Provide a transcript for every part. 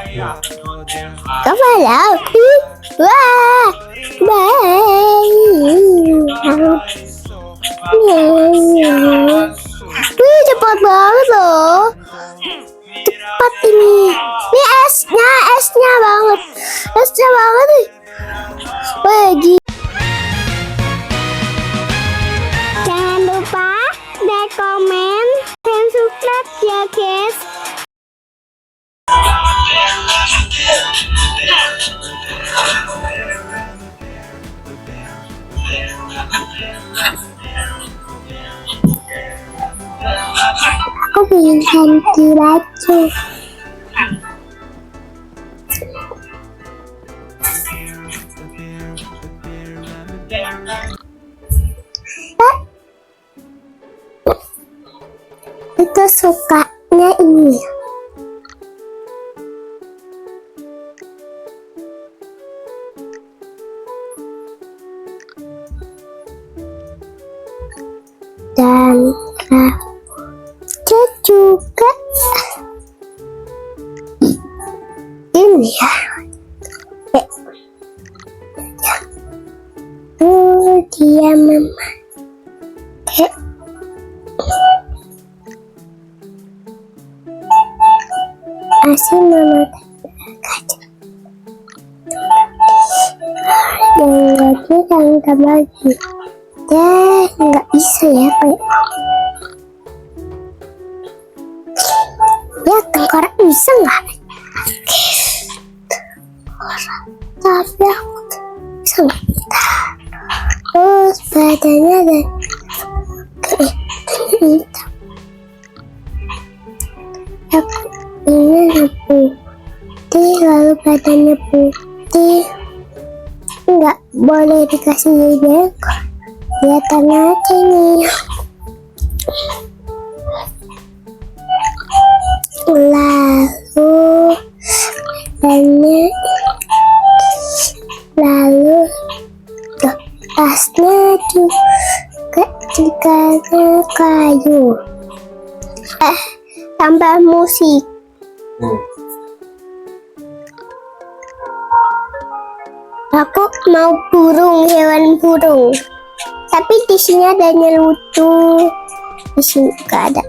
Kepala aku. Wah. Wih, cepat banget loh. Cepat ini. Ini esnya banget. Esnya banget nih. Wih, jangan lupa like, komen, dan subscribe ya guys. Aku pengen ganti baju. Itu sukanya ini. Dan juga ini ya. Dia memakai masih memakai kaca. Yang lagi tangkap lagi. Dan nggak bisa ya kayak. Ya tengkorak bisa nggak? Tapi aku bisa nggak? Terus badannya dan kayak hitam. Aku ini putih, lalu badannya putih. Nggak boleh dikasih bengkok. Kelihatan aja nih. Lalu tasnya juga kayu. Tambah musik. Aku mau hewan burung. Tapi di sini adanya lucu. Di sini juga ada.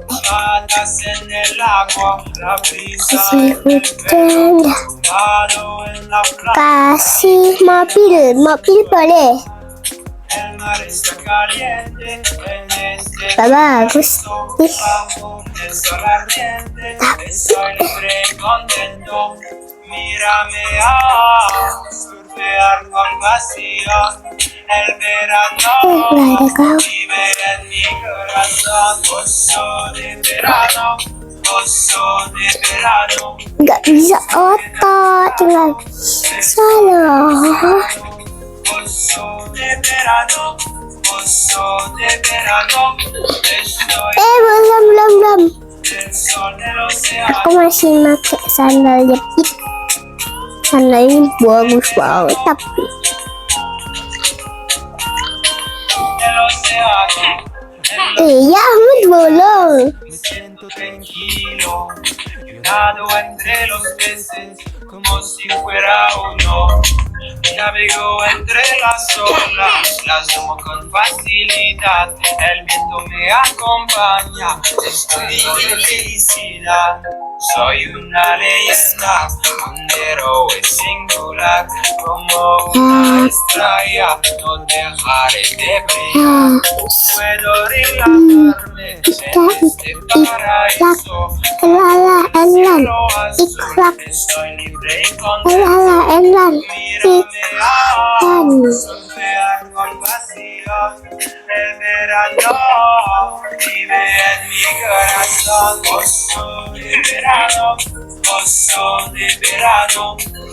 Kasih hujan. Kasih mobil boleh. Bagus. Mírame a surfear con pasión el verano vive en mi corazón gozo de verano nggak bisa otot tinggal salah belum aku masih pakai sandal jepit. Sandal ini bagus banget tapi ya amat bolong. Navego entre las olas, las tomo con facilidad. El viento me acompaña, estoy de felicidad. Soy una leyenda, un héroe singular, como una estrella, no dejaré de brillar. Puedo relajarme en este paraíso. Cielo azul, estoy libre y contento. Mírame surfear con pasión. El verano vive en mi corazón. Gozo de verano,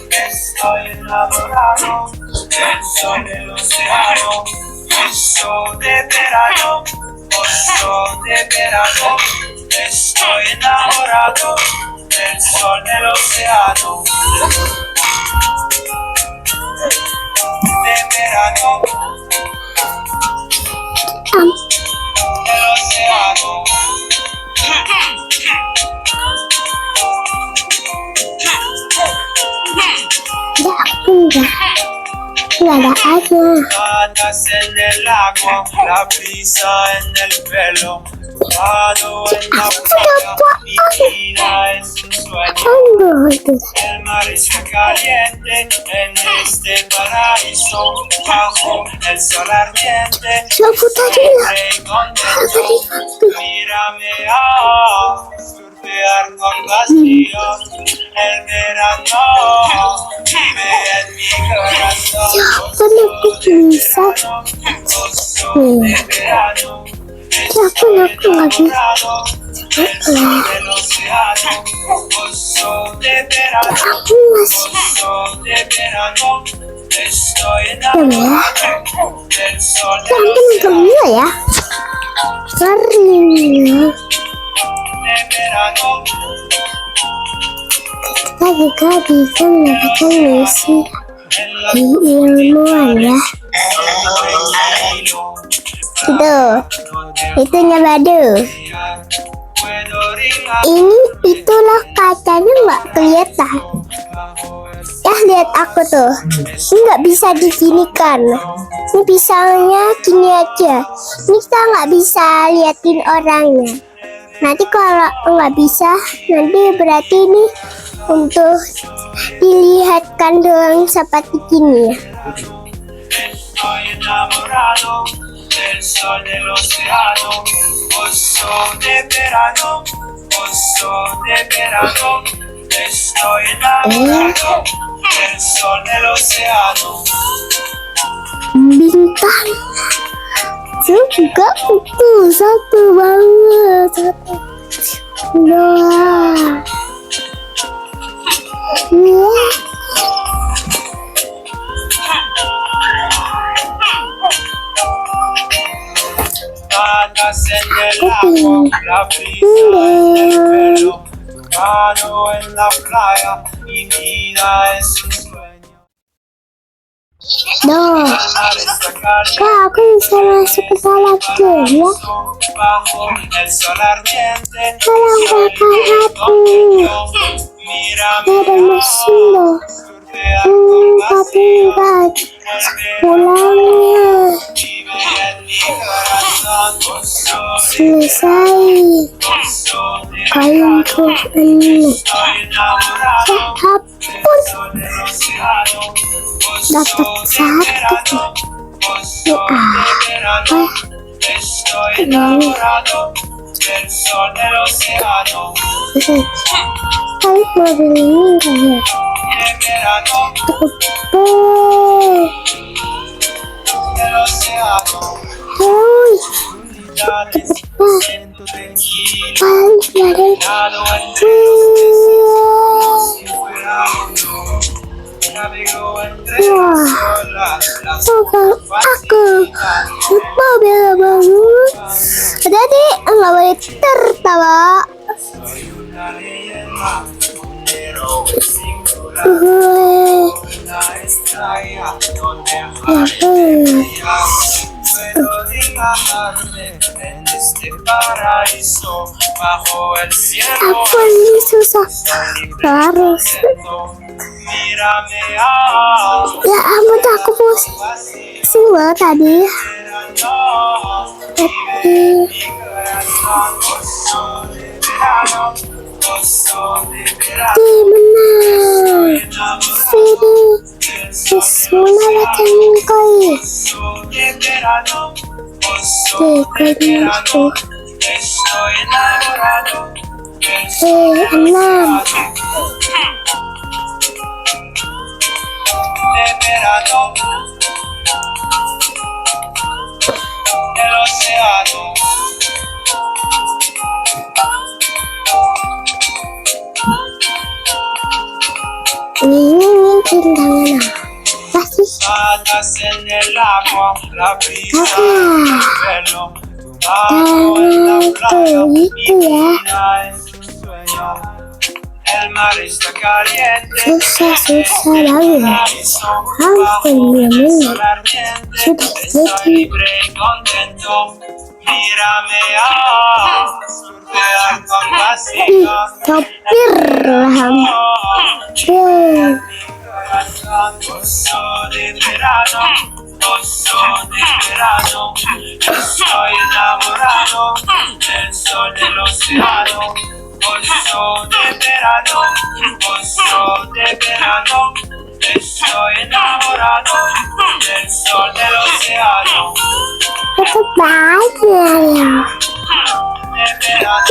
estoy enamorado del sol del océano. Gozo de verano, estoy enamorado del sol del océano. De verano, del océano. Enggak ada airnya. Patas en el agua, la brisa en el pelo. Mano en la playa, mi vida es un sueño. El mar está caliente en este paraíso. Bajo el sol ardiente, Lagu tadi lah. estoy contento. Mírame surfear con vacío. El verano vive en mi corazón. Kan aku bisa. Nih. Aku nggak bisa. Aku masih. Diam ya. Jangan nonton ya. Sering. Lagi bisa mendapatkan misi di ilmuwan ya. Itunya Badu. Itulah kacanya nggak kelihatan. Ya lihat aku tuh, ini nggak bisa diginikan. Ini pisaunya gini aja. Ini kita nggak bisa liatin orangnya. Nanti kalau nggak bisa, nanti berarti ini untuk dilihatkan doang seperti gini ya. Del sol del océano, oso de verano, oso de verano, estoy enamorado del sol del océano. Bintang juga satu banget, satu dua. Patas en el agua, la brisa en el pelo, mano en la playa, mi vida es un sueño. Duh, kok aku bisa masuk ke dalam game ya? Bajo el sol ardiente, Tolong kakak aku. Ada mesin loh. Tapi enggak pulangnya. Selesai kain terus ini. Hapus. Dapat satu. Ya apa? Kenapa? Tapi mobil ini enggak ya? Hoi, aku mobil bangun. Jadi nggak boleh tertawa. Apa ini susah harus. Ya ampun, aku pusing banget tadi. Gimana? Sini, semua latihan koi. Koinya tuh. 6. Ini tendangan apa sih? Tangan tuh itu ya. Susah banget. Hampir 2 menit sudah jadi. Sopir lah. Posso de verano, posso de verano, estoy enamorado del sol del océano. Posso de verano, estoy enamorado del sol del océano. Itu banyak ya. De verano,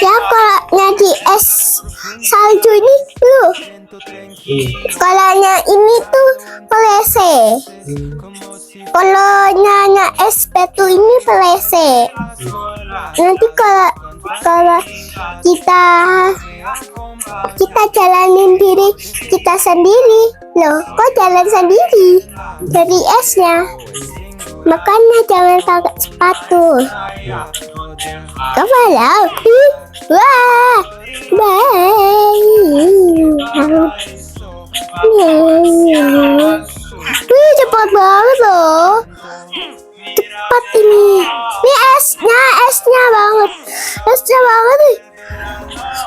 Ya kalau di es salju ini lu, kalau ini tuh pelese. Kalau es batu ini pelese. Nanti kalau kita jalanin diri kita sendiri, loh, kok jalan sendiri dari esnya. Makanya jangan pakai sepatu. Kepala aku, wah, wih, cepat banget loh. Cepat ini esnya banget nih.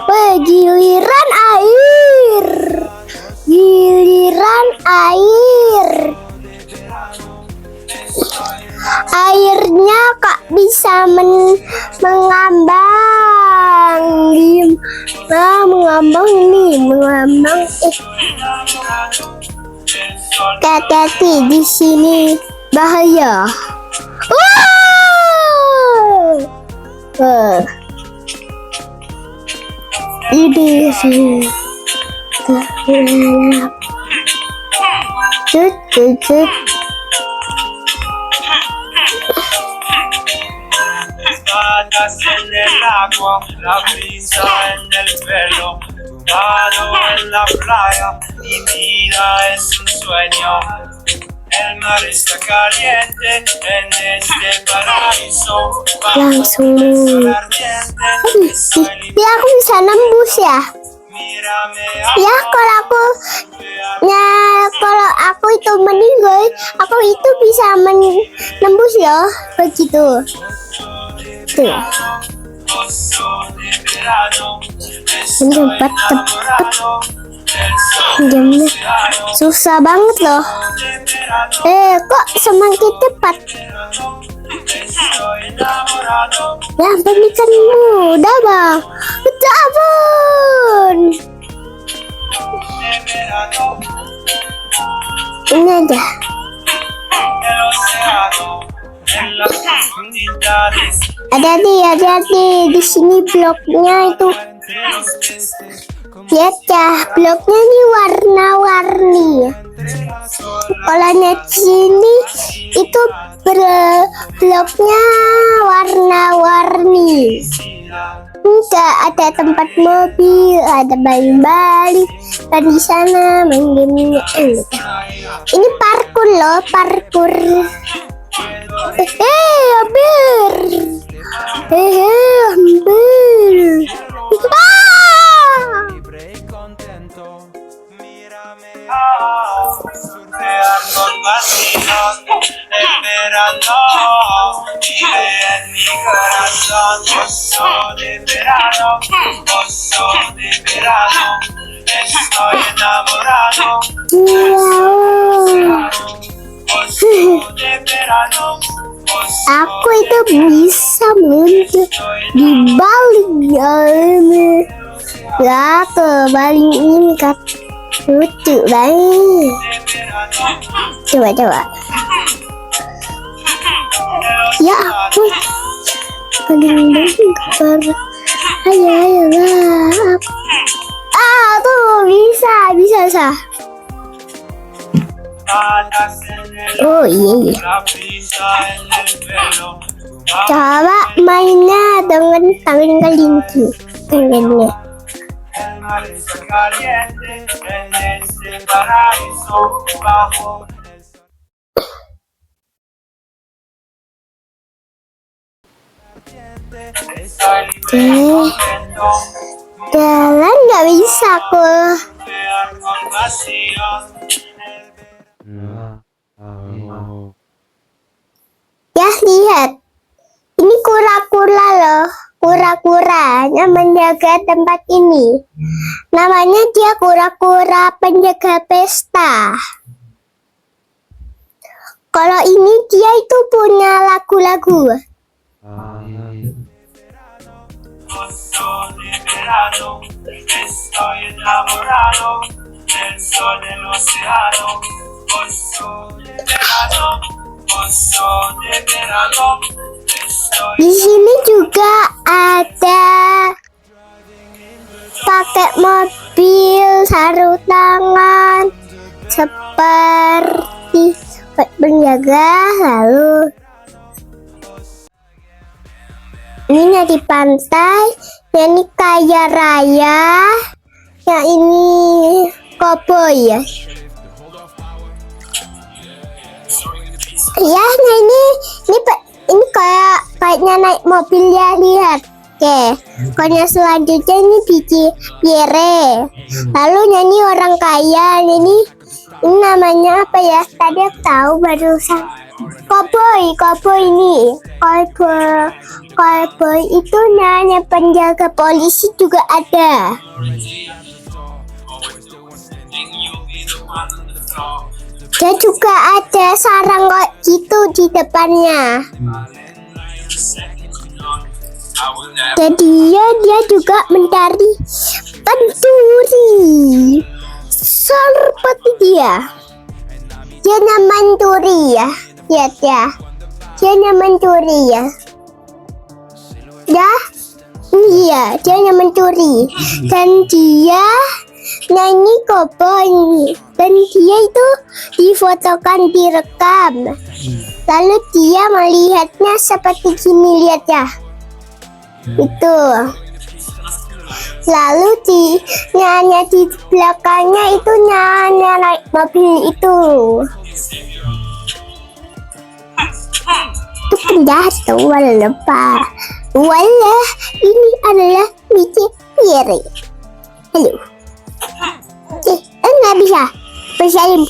Wih, giliran air. Airnya kok bisa mengambang. Mengambang. Hati-hati di sini bahaya. Ini sih. Cut. Espadas en el agua, la brisa en el pelo, nado en la playa, mi vida es un sueño. El mar está caliente en este paraíso, Langsung. Ya aku bisa nembus ya. Ya kalau aku itu meninggal, aku itu bisa menembus ya, begitu. Tuh. Cepat. Jamnya susah banget loh. Kok semakin cepat? Ya ini kan mudah bang. Betul. Ini aja. Hati-hati di sini bloknya itu. Lihat ya, bloknya ini warna-warni. Kalau di sini itu bloknya warna-warni. Enggak ada tempat mobil, ada balik-balik. Di sana main game. Ini parkur loh, parkur. Hampir. Surfear con vacíos, esperando, vive en mi corazón. Pozo de verano, estoy enamorado. Pozo de verano, Aku itu bisa muncul di balik ini. Ya kebalik ini kan lucu banget. Coba. Ya aku paling besar. Ayo lah. Tuh bisa sah. Oh iya. Coba mainnya dengan tangan kelinci. Tangannya. Jalan nggak bisa aku. Ya lihat, ini kura-kura loh, kura-kura yang menjaga tempat ini. Namanya dia kura-kura penjaga pesta. Kalau ini dia itu punya lagu-lagu. Posso de verano, estoy enamorado del sol del océano. Posso de verano, posso de verano, estoy. Di sini juga ada pakai mobil sarung tangan seperti penjaga. Lalu ini di pantai, yang ini kaya raya, yang ini koboi ya. Ya, nah ini kayaknya naik mobil ya, lihat. Oke, pokoknya selanjutnya ini biji piere. Lalu nyanyi orang kaya, ini namanya apa ya? Tadi aku tahu barusan. Koboi ini. Koboi itu nanya penjaga polisi juga ada. Dia juga ada sarang kayak gitu di depannya. Jadi dia juga mencari pencuri. Seperti dia. Dia mencuri ya. Lihat ya. Dia mencuri ya. Iya, dia mencuri. Dan dia nyanyi koboi. Dan dia itu difotokan, direkam. Lalu dia melihatnya seperti gini, lihat ya. Itu. Lalu nyanyi di belakangnya itu nyanyi naik mobil itu. Itu penjahat tuh, Walah, ini adalah biji piere. Halo. Nggak bisa bersalin.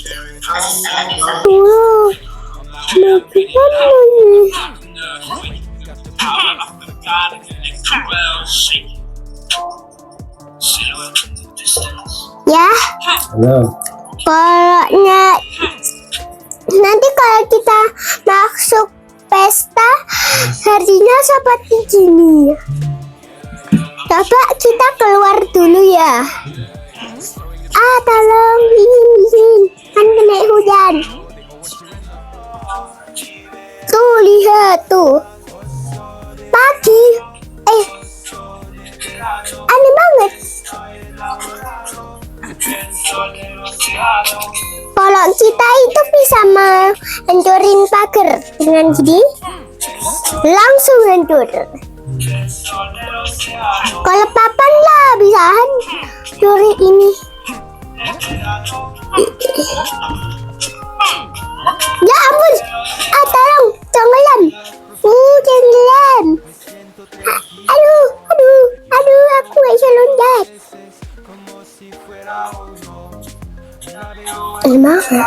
Ya. Nanti kalau kita masuk pesta, harinya seperti gini. Coba kita keluar dulu ya. Tolong, izin, kan kena hujan. Tuh, lihat tuh. Pagi. Aneh banget. Kalau kita itu bisa hancurin pagar dengan gini, langsung hancur. Kalau papan lah bisa hancurin ini. Ya ampun, tolong, tenggelam. Tenggelam. Aduh, aku gak bisa loncat. Emang tanya.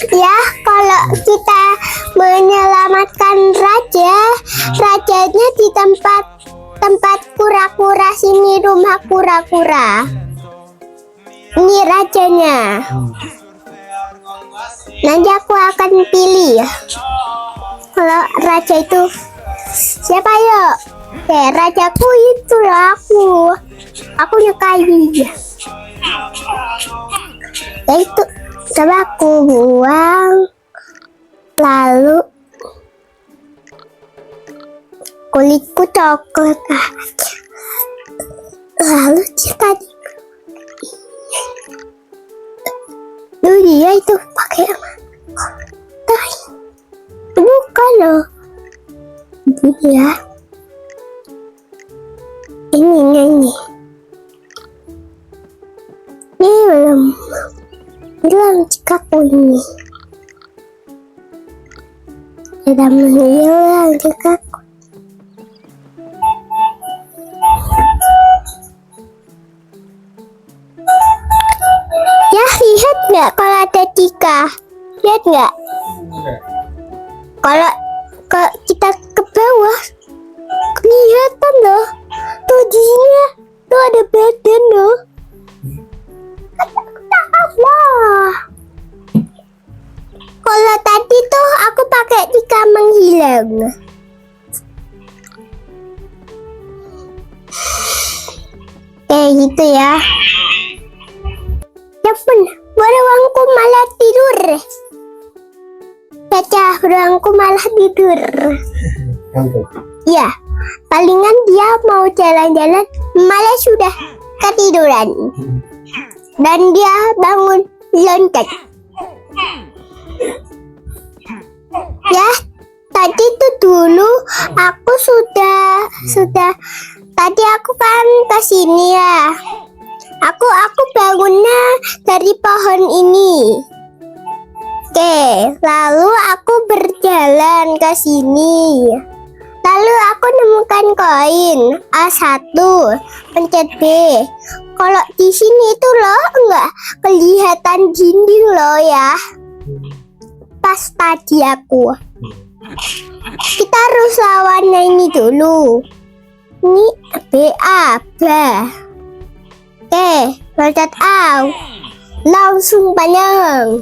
Ya, kalau kita menyelamatkan rajanya di tempat kura-kura sini, rumah kura-kura. Ini rajanya. Nanti aku akan pilih ya. Kalau raja itu siapa ya? Rajaku itu aku nyukai dia. Ya itu, coba aku buang. Lalu kulitku coklat. Lalu tadi dia itu pakai apa? Bukan loh. Dia ini belum cikaku ini. Sudah menghilang cikaku. Tika. Lihat nggak? Kalau kita ke bawah, kelihatan loh. Tuh di sini, tuh ada badan loh. Wah. Kalau tadi tuh aku pakai Tika menghilang. Gitu ya. Ya pun, beruangku malah tidur. Baca, beruangku malah tidur. Ya, palingan dia mau jalan-jalan malah sudah ketiduran. Dan dia bangun loncat. Ya, tadi tuh dulu aku sudah tadi aku kan ke sini ya. Aku bangunnya dari pohon ini. Oke, lalu aku berjalan ke sini. Lalu aku nemukan koin A1, pencet B. Kalau di sini itu loh enggak kelihatan dinding loh ya. Pas tadi aku. Kita harus lawannya ini dulu. Ini BA, Oke, loncat out. Langsung panjang.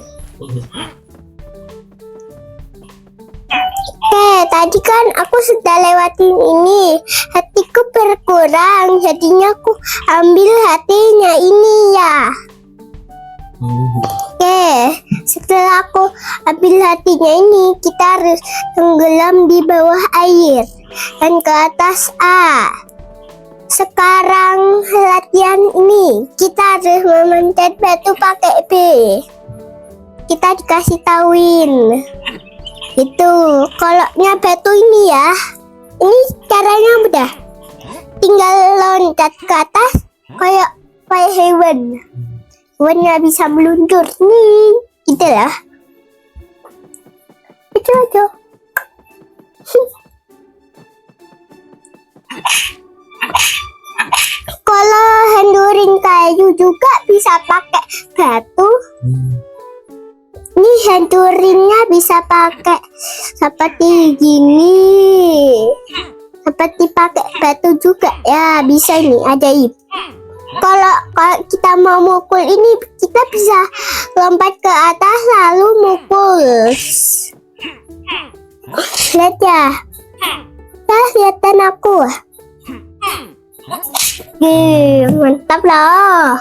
Oke, tadi kan aku sudah lewatin ini. Hatiku berkurang, jadinya aku ambil hatinya ini ya. Oke, setelah aku ambil hatinya ini, kita harus tenggelam di bawah air dan ke atas A. Sekarang latihan ini kita harus memencet batu pakai B. Kita dikasih tauin. Itu koloknya batu ini ya. Ini caranya mudah. Tinggal loncat ke atas kayak hewan. Hewannya bisa meluncur nih. Gitu lah. Itu aja. Kalau handurin kayu juga bisa pakai batu. Ini handurinnya bisa pakai seperti gini. Seperti pakai batu juga ya, bisa ini ajaib. Kalau kita mau mukul ini, kita bisa lompat ke atas lalu mukul. Lihat ya. Lihatan aku. Mantap loh.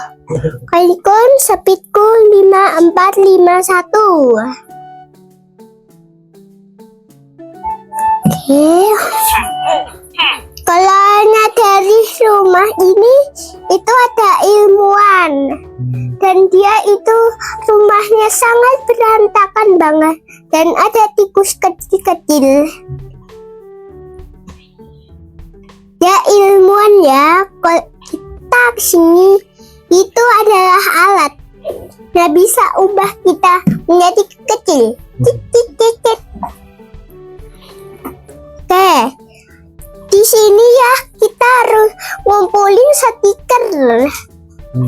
Koin speedku 5451. Oke. Kalau dari rumah ini itu ada ilmuwan dan dia itu rumahnya sangat berantakan banget dan ada tikus kecil-kecil. Ya ilmuwan ya, kalau kita kesini itu adalah alat. Nah bisa ubah kita menjadi kecil. Oke, di sini ya kita harus ngumpulin stiker.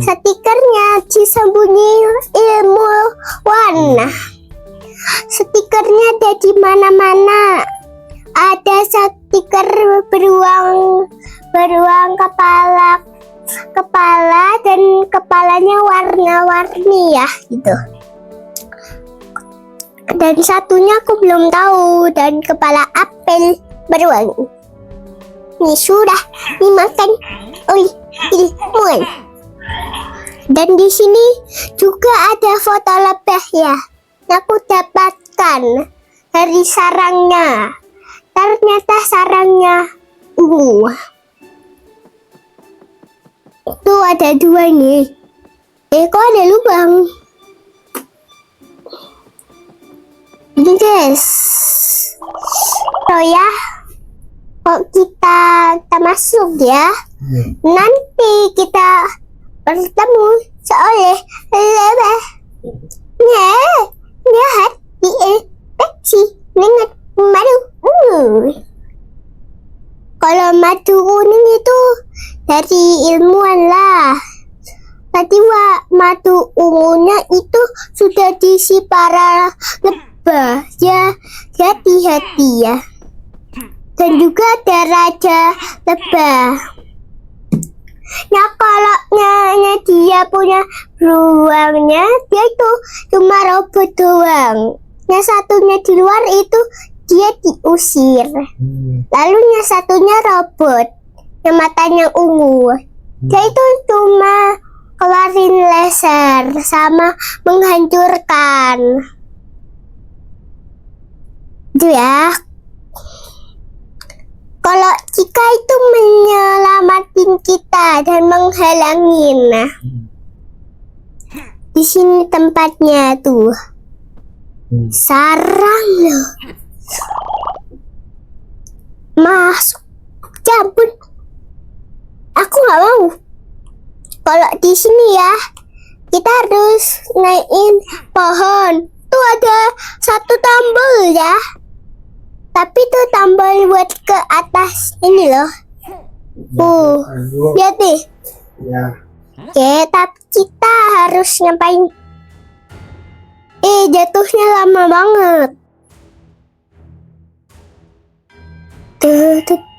Stikernya disembunyi ilmuwan. Stikernya ada di mana-mana. Ada stiker beruang kepala dan kepalanya warna-warni ya gitu. Dan satunya aku belum tahu, dan kepala apel beruang. Ini sudah dimakan oleh ilmuwan. Dan di sini juga ada foto lebah ya. Aku dapatkan dari sarangnya. Ternyata sarangnya tuh ada dua nih. Kok ada lubang? Ini guys. Oh ya, kok kita masuk ya? Nanti kita bertemu seoleh lebah. Lihat di infeksi dengan madu. Kalau madu kuning itu dari ilmuwan lah. tadi madu ungunya itu sudah diisi para lebah. Ya, hati-hati ya. Dan juga ada raja lebah. Nah, kalau dia punya ruangnya, dia itu cuma robot doang. Yang satunya di luar itu dia diusir. Lalu yang satunya robot, yang matanya ungu. Dia itu cuma keluarin laser sama menghancurkan. Itu ya. Kalau Cika itu menyelamatin kita dan menghalangin. Nah, di sini tempatnya tuh. Sarang loh. Masuk. Cabut. Aku nggak mau. Kalau di sini ya, kita harus naikin pohon. Tuh ada satu tombol ya. Tapi tuh tombol buat ke atas ini loh. Lihat nih. Ya. Oke, tapi kita harus ngapain? Jatuhnya lama banget.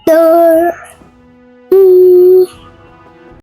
Tuh.